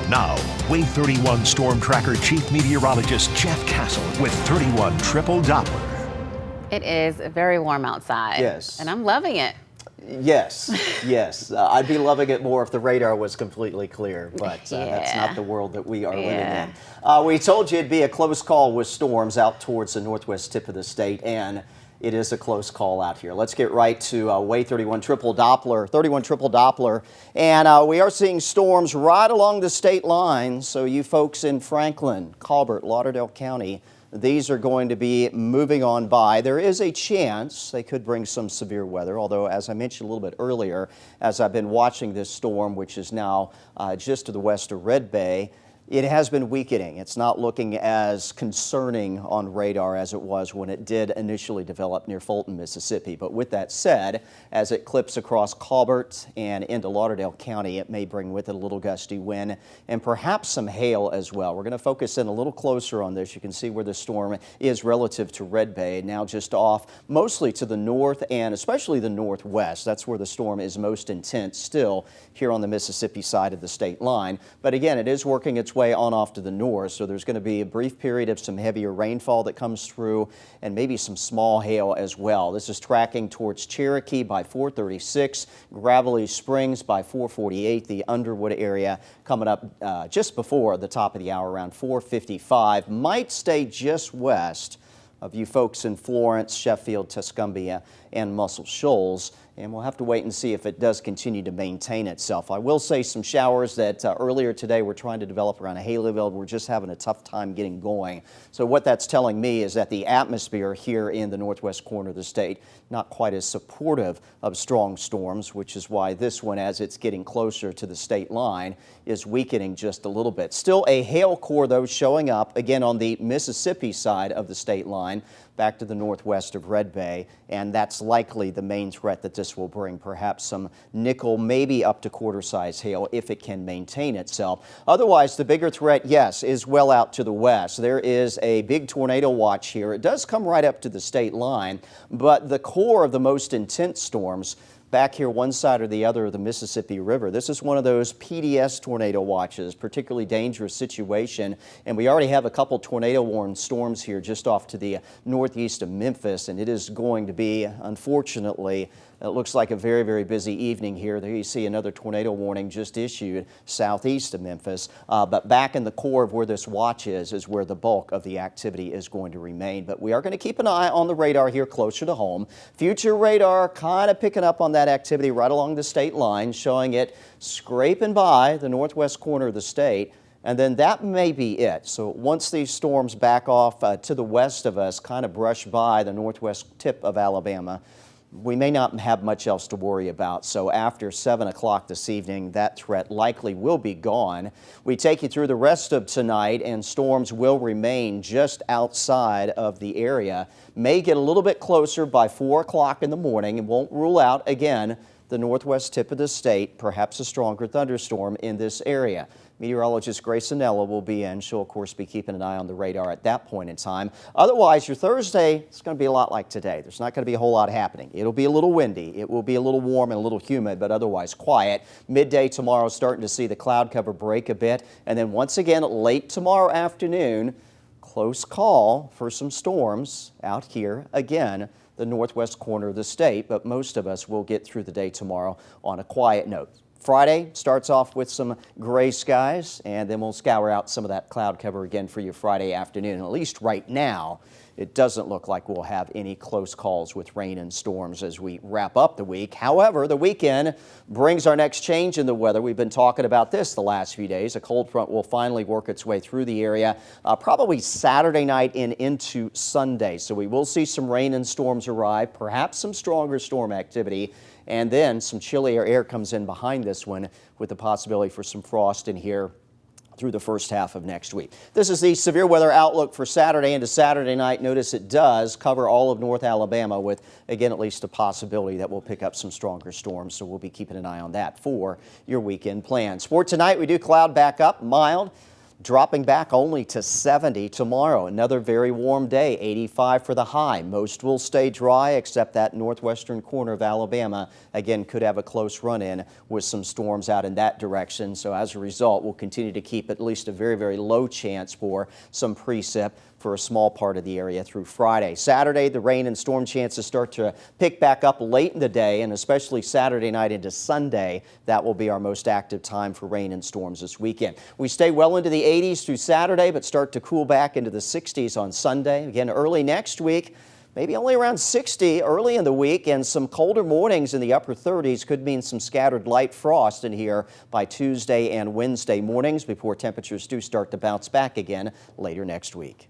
Now, Wave 31 Storm Tracker Chief Meteorologist Jeff Castle with 31 Triple Doppler. It is very warm outside. Yes. And I'm loving it. Yes, yes. I'd be loving it more if the radar was completely clear, but that's not the world that we are living in. We told you it'd be a close call with storms out towards the northwest tip of the state, and it is a close call out here. Let's get right to Wave 31 Triple Doppler, and we are seeing storms right along the state line. So you folks in Franklin, Colbert, Lauderdale County, these are going to be moving on by. There is a chance they could bring some severe weather, although as I mentioned a little bit earlier, as I've been watching this storm, which is now just to the west of Red Bay, it has been weakening. It's not looking as concerning on radar as it was when it did initially develop near Fulton, Mississippi. But with that said, as it clips across Colbert and into Lauderdale County, it may bring with it a little gusty wind and perhaps some hail as well. We're going to focus in a little closer on this. You can see where the storm is relative to Red Bay, now just off mostly to the north and especially the northwest. That's where the storm is most intense still here on the Mississippi side of the state line. But again, it is working its way on off to the north, so there's going to be a brief period of some heavier rainfall that comes through and maybe some small hail as well. This is tracking towards Cherokee by 4:36, Gravelly Springs by 4:48, the Underwood area coming up just before the top of the hour around 4:55, might stay just west of you folks in Florence, Sheffield, Tuscumbia, and Muscle Shoals. And we'll have to wait and see if it does continue to maintain itself. I will say some showers that earlier today were trying to develop around Haleyville. We're just having a tough time getting going. So what that's telling me is that the atmosphere here in the northwest corner of the state not quite as supportive of strong storms, which is why this one, as it's getting closer to the state line, is weakening just a little bit. Still a hail core, though, showing up again on the Mississippi side of the state line, back to the northwest of Red Bay, and that's likely the main threat that this will bring. Perhaps some nickel, maybe up to quarter-size hail if it can maintain itself. Otherwise, the bigger threat, yes, is well out to the west. There is a big tornado watch here. It does come right up to the state line, but the core of the most intense storms back here one side or the other of the Mississippi River. This is one of those PDS tornado watches, particularly dangerous situation, and we already have a couple tornado-warned storms here just off to the northeast of Memphis, and it is going to be, unfortunately, it looks like a very, very busy evening here. There you see another tornado warning just issued southeast of Memphis. But back in the core of where this watch is where the bulk of the activity is going to remain. But we are going to keep an eye on the radar here closer to home. Future radar kind of picking up on that activity right along the state line, showing it scraping by the northwest corner of the state. And then that may be it. So once these storms back off to the west of us, kind of brush by the northwest tip of Alabama, we may not have much else to worry about. So after 7 o'clock this evening, that threat likely will be gone. We take you through the rest of tonight, and storms will remain just outside of the area. May get a little bit closer by 4 o'clock in the morning, and won't rule out, again, the northwest tip of the state, perhaps a stronger thunderstorm in this area. Meteorologist Grace Anella will be in. She'll, of course, be keeping an eye on the radar at that point in time. Otherwise, your Thursday is going to be a lot like today. There's not going to be a whole lot happening. It'll be a little windy. It will be a little warm and a little humid, but otherwise quiet. Midday tomorrow, starting to see the cloud cover break a bit. And then once again, late tomorrow afternoon, close call for some storms out here again, the northwest corner of the state, but most of us will get through the day tomorrow on a quiet note. Friday starts off with some gray skies, and then we'll scour out some of that cloud cover again for you Friday afternoon. At least right now, it doesn't look like we'll have any close calls with rain and storms as we wrap up the week. However, the weekend brings our next change in the weather. We've been talking about this the last few days. A cold front will finally work its way through the area, probably Saturday night and into Sunday. So we will see some rain and storms arrive, perhaps some stronger storm activity. And then some chillier air comes in behind this one with the possibility for some frost in here through the first half of next week. This is the severe weather outlook for Saturday into Saturday night. Notice it does cover all of North Alabama with, again, at least a possibility that we'll pick up some stronger storms. So we'll be keeping an eye on that for your weekend plans. For tonight, we do cloud back up, mild. dropping back only to 70 tomorrow. Another very warm day, 85 for the high. Most will stay dry except that northwestern corner of Alabama. Again, could have a close run-in with some storms out in that direction. So as a result, we'll continue to keep at least a very, very low chance for some precip for a small part of the area through Friday. Saturday, the rain and storm chances start to pick back up late in the day, and especially Saturday night into Sunday. That will be our most active time for rain and storms this weekend. We stay well into the 80s through Saturday, but start to cool back into the 60s on Sunday. Again, early next week, maybe only around 60 early in the week, and some colder mornings in the upper 30s could mean some scattered light frost in here by Tuesday and Wednesday mornings before temperatures do start to bounce back again later next week.